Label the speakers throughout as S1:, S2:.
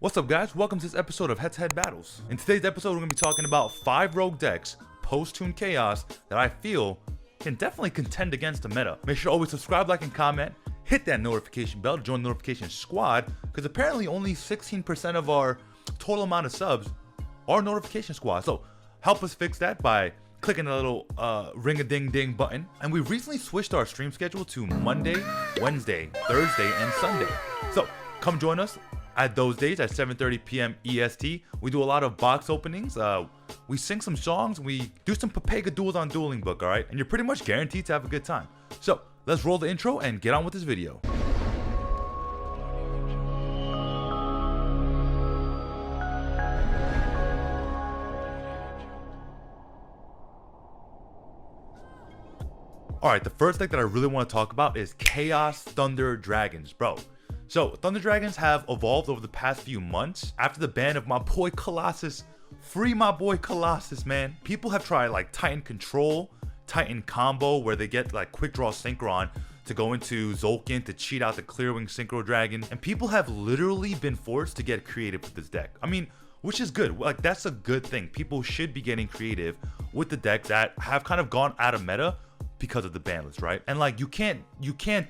S1: What's up guys, welcome to this episode of HeadtoHead Battles. In today's episode we're going to be talking about 5 rogue decks post-TOON chaos that I feel can definitely contend against the meta. Make sure to always subscribe, like, and comment. Hit that notification bell to join the notification squad, because apparently only 16% of our total amount of subs are notification squad. So help us fix that by clicking the little ring-a-ding-ding button. And we recently switched our stream schedule to Monday, Wednesday, Thursday, and Sunday. So come join us at those days at 7:30 p.m. EST. We do a lot of box openings. We sing some songs. We do some Papega duels on Dueling Book, all right? And you're pretty much guaranteed to have a good time. So let's roll the intro and get on with this video. All right, the first deck that I really want to talk about is Chaos Thunder Dragons, bro. So Thunder Dragons have evolved over the past few months after the ban of my boy Colossus. Free my boy Colossus, man. People have tried like Titan Control, Titan Combo, where they get like Quick Draw Synchron to go into Zolkin to cheat out the Clearwing Synchro Dragon. And people have literally been forced to get creative with this deck. I mean, which is good. Like, that's a good thing. People should be getting creative with the decks that have kind of gone out of meta because of the ban list, right? And like you can't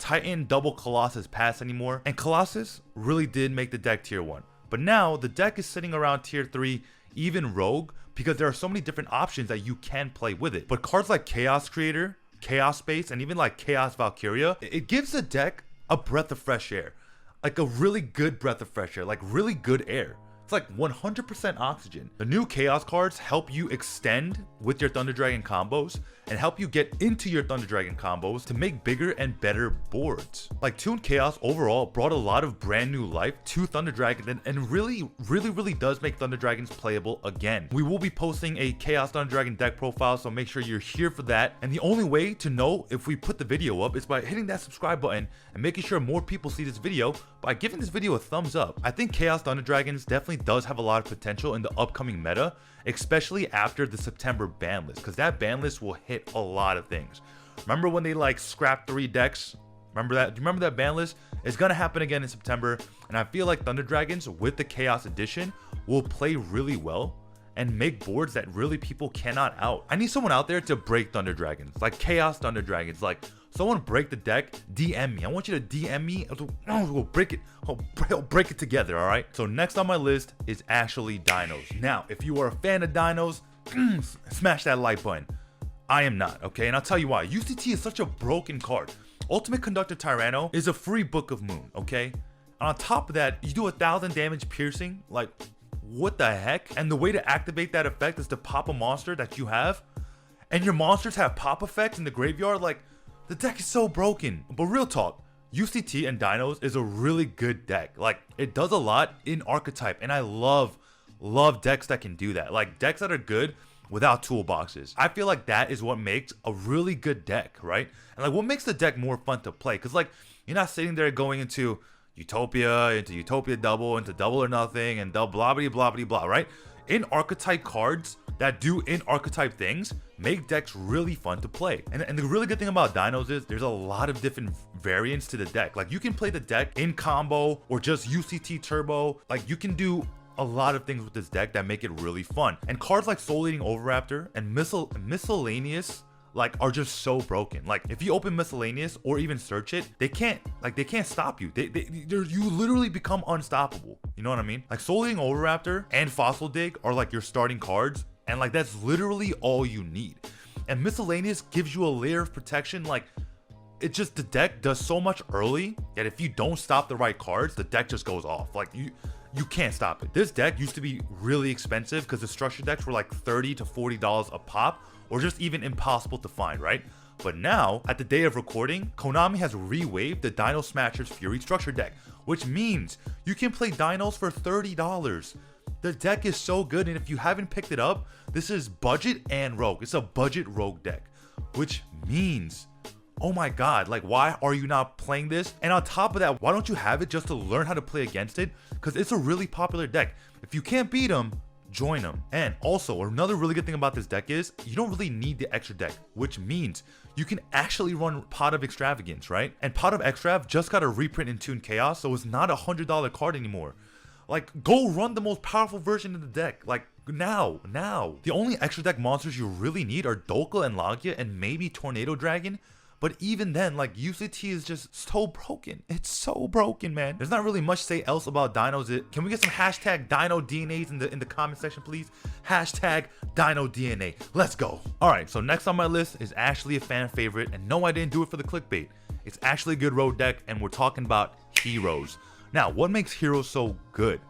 S1: Titan double Colossus pass anymore. And Colossus really did make the deck tier 1. But now the deck is sitting around tier 3, even Rogue, because there are so many different options that you can play with it. But cards like Chaos Creator, Chaos Space, and even like Chaos Valkyria, it gives the deck a breath of fresh air. Like a really good breath of fresh air, like really good air. It's like 100% oxygen. The new Chaos cards help you extend with your Thunder Dragon combos and help you get into your Thunder Dragon combos to make bigger and better boards. Like TOON Chaos overall brought a lot of brand new life to Thunder Dragon and really does make Thunder Dragons playable again. We will be posting a Chaos Thunder Dragon deck profile, so make sure you're here for that. And the only way to know if we put the video up is by hitting that subscribe button and making sure more people see this video by giving this video a thumbs up. I think Chaos Thunder Dragons definitely does have a lot of potential in the upcoming meta, especially after the September ban list, because that ban list will hit a lot of things. Remember when they like scrapped 3 decks? Remember that? Do you remember that ban list? It's gonna happen again in September, and I feel like Thunder Dragons with the Chaos Edition will play really well and make boards that really people cannot out. I need someone out there to break Thunder Dragons, like Chaos Thunder Dragons. Like, someone break the deck, DM me. I want you to DM me. We'll break it. I'll break it together, all right? So next on my list is actually Dinos. Now, if you are a fan of Dinos, smash that like button. I am not, okay? And I'll tell you why. UCT is such a broken card. Ultimate Conductor Tyranno is a free Book of Moon, okay? And on top of that, you do 1,000 damage piercing. Like, what the heck? And the way to activate that effect is to pop a monster that you have. And your monsters have pop effects in the graveyard. Like, the deck is so broken. But real talk, UCT and Dinos is a really good deck. Like, it does a lot in archetype, and I love decks that can do that. Like, decks that are good without toolboxes. I feel like that is what makes a really good deck, right? And like, what makes the deck more fun to play? Because like, you're not sitting there going into Utopia, Double, into Double or Nothing, and blah blah blah blah blah, right? In archetype cards that do in archetype things make decks really fun to play. And the really good thing about Dinos is there's a lot of different variants to the deck. Like, you can play the deck in combo or just UCT turbo. Like, you can do a lot of things with this deck that make it really fun. And cards like Soul Eating Overraptor and Miscellaneous like are just so broken. Like, if you open Miscellaneous or even search it, they can't stop you. You literally become unstoppable. You know what I mean? Like, Soul Eating Overraptor and Fossil Dig are like your starting cards, and like that's literally all you need. And Miscellaneous gives you a layer of protection. Like, it just, the deck does so much early that if you don't stop the right cards, the deck just goes off. Like, you can't stop it. This deck used to be really expensive because the structure decks were like $30 to $40 a pop, or just even impossible to find, right? But now, at the day of recording, Konami has re-waived the Dino Smasher's Fury structure deck, which means you can play Dinos for $30. The deck is so good, and if you haven't picked it up, this is budget and rogue. It's a budget rogue deck, which means, oh my god, like, why are you not playing this? And on top of that, why don't you have it just to learn how to play against it? Because it's a really popular deck. If you can't beat them, join them. And also, another really good thing about this deck is you don't really need the extra deck, which means you can actually run Pot of Extravagance, right? And Pot of Extrav just got a reprint in TOON Chaos, so it's not a $100 card anymore. Like, go run the most powerful version of the deck. Like, now. The only extra deck monsters you really need are Dolka and Lagia and maybe Tornado Dragon. But even then, like, UCT is just so broken. It's so broken, man. There's not really much to say else about dinos. Can we get some hashtag Dino DNAs in the comment section, please? Hashtag Dino DNA. Let's go. All right, so next on my list is actually a fan favorite. And no, I didn't do it for the clickbait. It's actually a good road deck, and we're talking about Heroes. Now, what makes Heroes so good?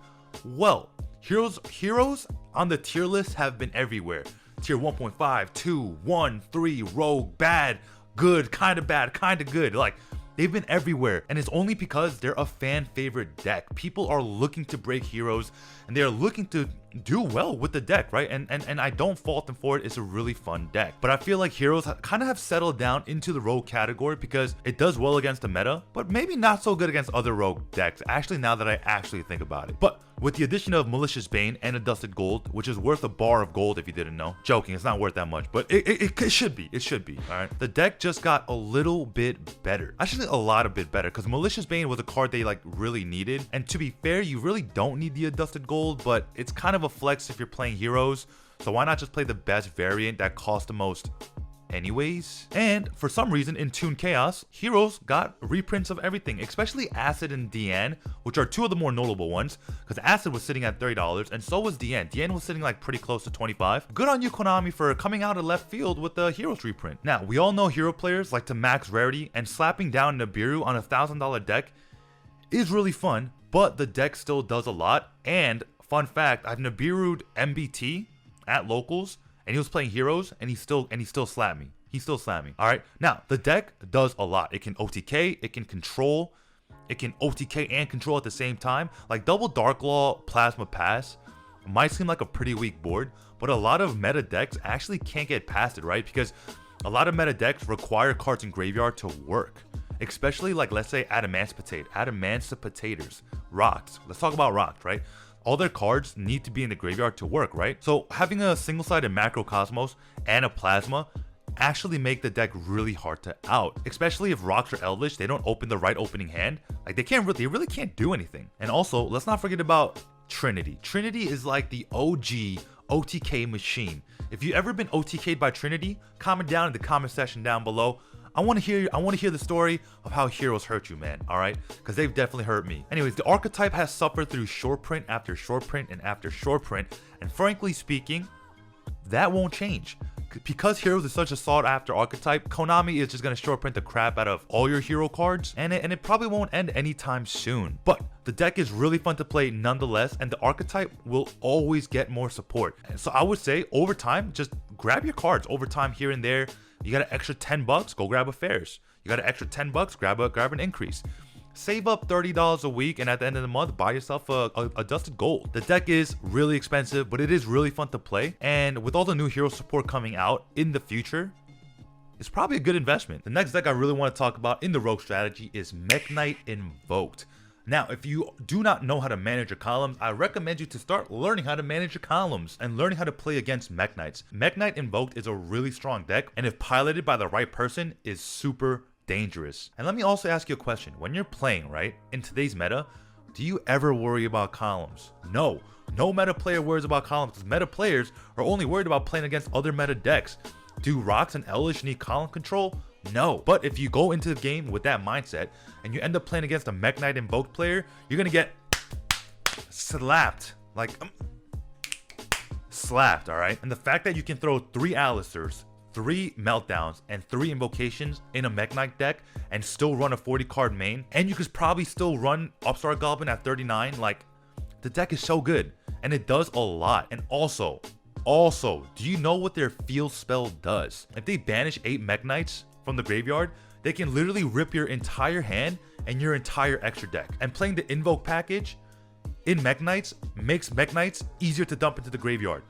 S1: Well, Heroes on the tier list have been everywhere. Tier 1.5, 2, 1, 3, Rogue, bad, good, kind of bad, kind of good. Like, they've been everywhere, and it's only because they're a fan favorite deck. People are looking to break Heroes, and they're looking to do well with the deck, right? And I don't fault them for it. It's a really fun deck. But I feel like Heroes kind of have settled down into the Rogue category because it does well against the meta, but maybe not so good against other Rogue decks, actually, now that I actually think about it. But with the addition of Malicious Bane and a Dusted Gold, which is worth a bar of gold if you didn't know. Joking, it's not worth that much, but it should be. It should be, all right? The deck just got a little bit better. Actually, a lot a bit better, because Malicious Bane was a card they like really needed. And to be fair, you really don't need the Dusted Gold, but it's kind of a flex if you're playing Heroes. So why not just play the best variant that costs the most anyways? And for some reason in TOON Chaos, Heroes got reprints of everything, especially Acid and Diane, which are two of the more notable ones, because Acid was sitting at $30 and so was Diane. Diane was sitting like pretty close to 25. Good on you, Konami, for coming out of left field with the Heroes reprint. Now, we all know hero players like to max rarity, and slapping down Nibiru on a $1,000 deck is really fun, but the deck still does a lot. And fun fact, I've Nibiru'd MBT at locals, and he was playing Heroes, and he still slapped me. He still slapped me. All right. Now, the deck does a lot. It can OTK, it can control, it can OTK and control at the same time. Like, double Dark Law, Plasma Pass might seem like a pretty weak board, but a lot of meta decks actually can't get past it, right? Because a lot of meta decks require cards in graveyard to work. Especially, like, let's say Adamantipatators, Rocks. Let's talk about Rocks, right? All their cards need to be in the graveyard to work, right? So having a single-sided Macrocosmos and a Plasma actually make the deck really hard to out. Especially if Rocks are Elvish, they don't open the right opening hand. Like, they really can't do anything. And also, let's not forget about Trinity. Trinity is like the OG OTK machine. If you've ever been OTK'd by Trinity, comment down in the comment section down below. I want to hear the story of how Heroes hurt you, man, all right? Because they've definitely hurt me. Anyways, the archetype has suffered through short print after short print and after short print, and frankly speaking, that won't change. Because Heroes is such a sought after archetype, Konami is just going to short print the crap out of all your hero cards, and it probably won't end anytime soon. But the deck is really fun to play nonetheless, and the archetype will always get more support. And so I would say over time, just grab your cards over time here and there. You got an extra $10, go grab Affairs. You got an extra $10, grab an increase. Save up $30 a week, and at the end of the month, buy yourself a Dusted Gold. The deck is really expensive, but it is really fun to play. And with all the new hero support coming out in the future, it's probably a good investment. The next deck I really want to talk about in the Rogue strategy is Mech Knight Invoked. Now, if you do not know how to manage your columns, I recommend you to start learning how to manage your columns and learning how to play against Mech Knights. Mech Knight Invoked is a really strong deck, and if piloted by the right person, is super dangerous. And let me also ask you a question. When you're playing, right, in today's meta, do you ever worry about columns? No meta player worries about columns, because meta players are only worried about playing against other meta decks. Do Rocks and Elish need column control? No. But if you go into the game with that mindset and you end up playing against a Mech Knight Invoked player, you're gonna get slapped. Like, slapped, alright? And the fact that you can throw 3 Alistairs, 3 Meltdowns, and 3 Invocations in a Mech Knight deck and still run a 40 card main, and you could probably still run Upstart Goblin at 39, like, the deck is so good. And it does a lot. And also, do you know what their field spell does? If they banish 8 Mech Knights from the graveyard, they can literally rip your entire hand and your entire extra deck. And playing the Invoke package in Mech Knights makes Mech Knights easier to dump into the graveyard.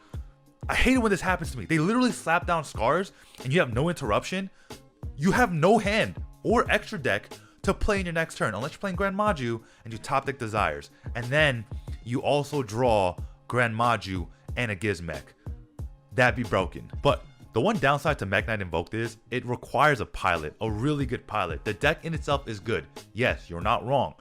S1: I hate it when this happens to me. They literally slap down Scars and you have no interruption. You have no hand or extra deck to play in your next turn, unless you're playing Grand Maju and you top deck Desires. And then you also draw Grand Maju and a Gizmech. That'd be broken. But the one downside to Mech Knight Invoked is it requires a pilot, a really good pilot. The deck in itself is good. Yes, you're not wrong.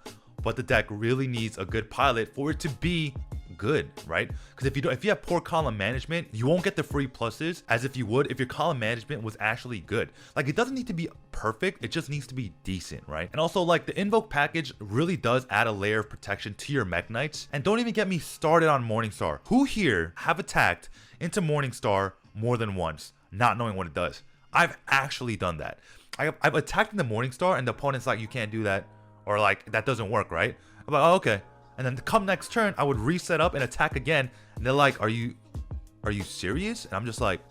S1: but the deck really needs a good pilot for it to be good, right? Because if you have poor column management, you won't get the free pluses as if you would if your column management was actually good. Like, it doesn't need to be perfect, it just needs to be decent, right? And also, like, the invoke package really does add a layer of protection to your mech knights. And don't even get me started on Morningstar. Who here have attacked into Morningstar more than once, not knowing what it does? I've actually done that. I've attacked in the Morningstar and the opponent's like, you can't do that, or like, that doesn't work, right? I'm like, oh, okay. And then come next turn, I would reset up and attack again. And they're like, are you serious? And I'm just like,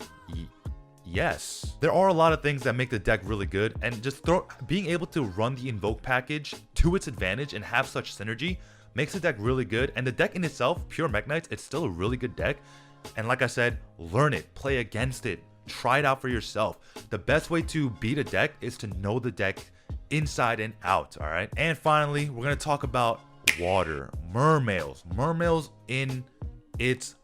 S1: yes. There are a lot of things that make the deck really good, and just being able to run the invoke package to its advantage and have such synergy makes the deck really good. And the deck in itself, pure mech knights, it's still a really good deck. And like I said, learn it, play against it, try it out for yourself. The best way to beat a deck is to know the deck inside and out, all right? And finally, we're gonna talk about water, mermails in its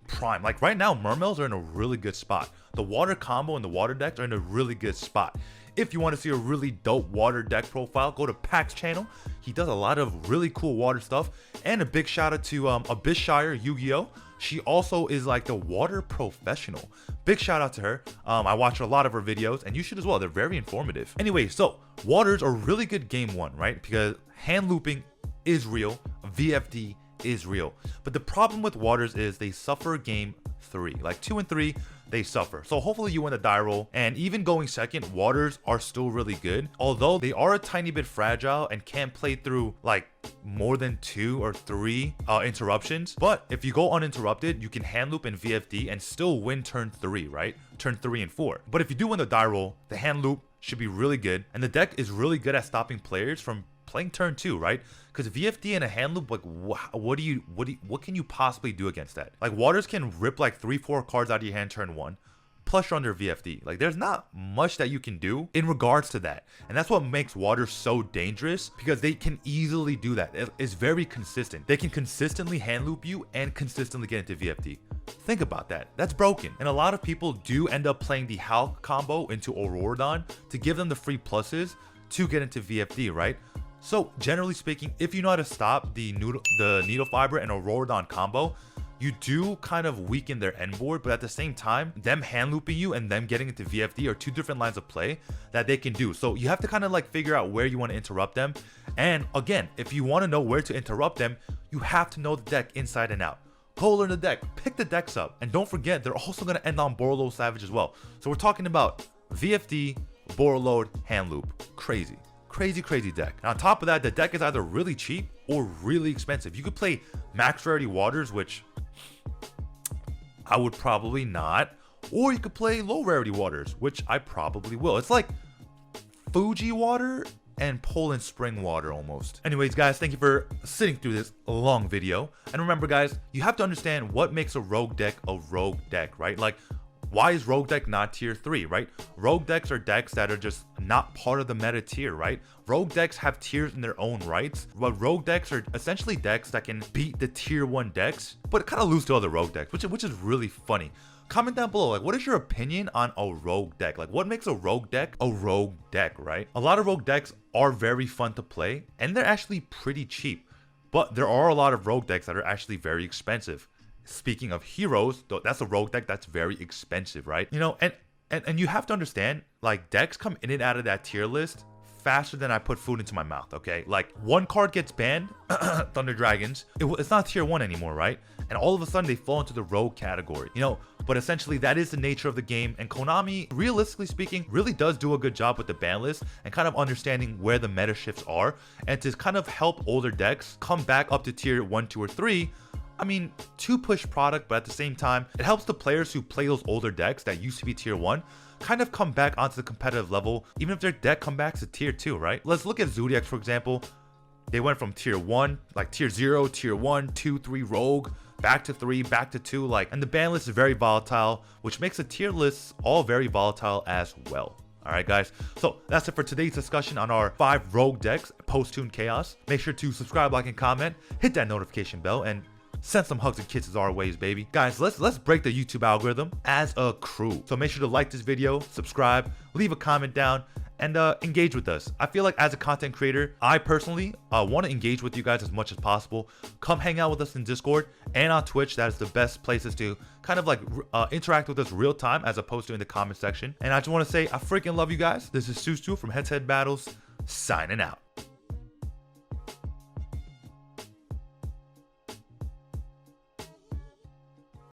S1: prime. Like right now, mermails are in a really good spot. The water combo and the water decks are in a really good spot. If you want to see a really dope water deck profile, go to Pack's channel. He does a lot of really cool water stuff. And a big shout out to Abyssshire Yu-Gi-Oh! She also is like the water professional. Big shout out to her. I watch a lot of her videos, and you should as well. They're very informative. Anyway, so waters are really good game one, right? Because hand looping is real, VFD is real. But the problem with waters is they suffer game 3. Like 2 and 3, they suffer. So hopefully you win the die roll. And even going second, waters are still really good. Although they are a tiny bit fragile and can't play through like more than 2 or 3 interruptions. But if you go uninterrupted, you can hand loop and VFD and still win turn 3, right? Turn 3 and 4. But if you do win the die roll, the hand loop should be really good. And the deck is really good at stopping players from playing turn 2, right? Because VFD and a hand loop, like what can you possibly do against that? Like waters can rip like 3-4 cards out of your hand turn 1, plus you're under VFD. Like there's not much that you can do in regards to that, and that's what makes waters so dangerous, because they can easily do that. It's very consistent. They can consistently hand loop you and consistently get into VFD. Think about that. That's broken. And a lot of people do end up playing the Hulk combo into Auroradon to give them the free pluses to get into VFD, right? So generally speaking, if you know how to stop the needle fiber and Auroradon combo, you do kind of weaken their end board, but at the same time, them hand looping you and them getting into VFD are two different lines of play that they can do. So you have to kind of like figure out where you want to interrupt them. And again, if you want to know where to interrupt them, you have to know the deck inside and out. Go learn the deck, pick the decks up, and don't forget, they're also going to end on Borreload Savage as well. So we're talking about VFD, Borreload, hand loop. Crazy deck. And on top of that, the deck is either really cheap or really expensive. You could play max rarity waters, which I would probably not, or you could play low rarity waters, which I probably will. It's like Fuji water and Poland spring water almost. Anyways, guys, thank you for sitting through this long video. And remember, guys, you have to understand what makes a rogue deck, right? Like, why is rogue deck not tier 3, right? Rogue decks are decks that are just not part of the meta tier, right? Rogue decks have tiers in their own rights, but rogue decks are essentially decks that can beat the tier 1 decks, but kind of lose to other rogue decks, which is really funny. Comment down below, like, what is your opinion on a rogue deck? Like, what makes a rogue deck, right? A lot of rogue decks are very fun to play, and they're actually pretty cheap, but there are a lot of rogue decks that are actually very expensive. Speaking of heroes, that's a rogue deck that's very expensive, right? You know, and you have to understand, like, decks come in and out of that tier list faster than I put food into my mouth, okay? Like, one card gets banned, Thunder Dragons, it's not tier 1 anymore, right? And all of a sudden they fall into the rogue category, you know? But essentially that is the nature of the game, and Konami, realistically speaking, really does do a good job with the ban list and kind of understanding where the meta shifts are, and to kind of help older decks come back up to tier 1, 2, or 3. I mean, to push product, but at the same time, it helps the players who play those older decks that used to be tier 1 kind of come back onto the competitive level, even if their deck comes back to tier 2, right? Let's look at Zodiacs, for example. They went from tier 1, like tier 0, tier 1, 2, 3 rogue, back to 3, back to 2, like, and the ban list is very volatile, which makes the tier lists all very volatile as well. Alright guys, so that's it for today's discussion on our 5 rogue decks post-TOON chaos. Make sure to subscribe, like, and comment, hit that notification bell, and send some hugs and kisses our ways, baby. Guys, let's break the YouTube algorithm as a crew. So make sure to like this video, subscribe, leave a comment down, and engage with us. I feel like as a content creator, I personally want to engage with you guys as much as possible. Come hang out with us in Discord and on Twitch. That is the best places to kind of like interact with us real time as opposed to in the comment section. And I just want to say I freaking love you guys. This is Susu from HeadtoHead Battles, signing out.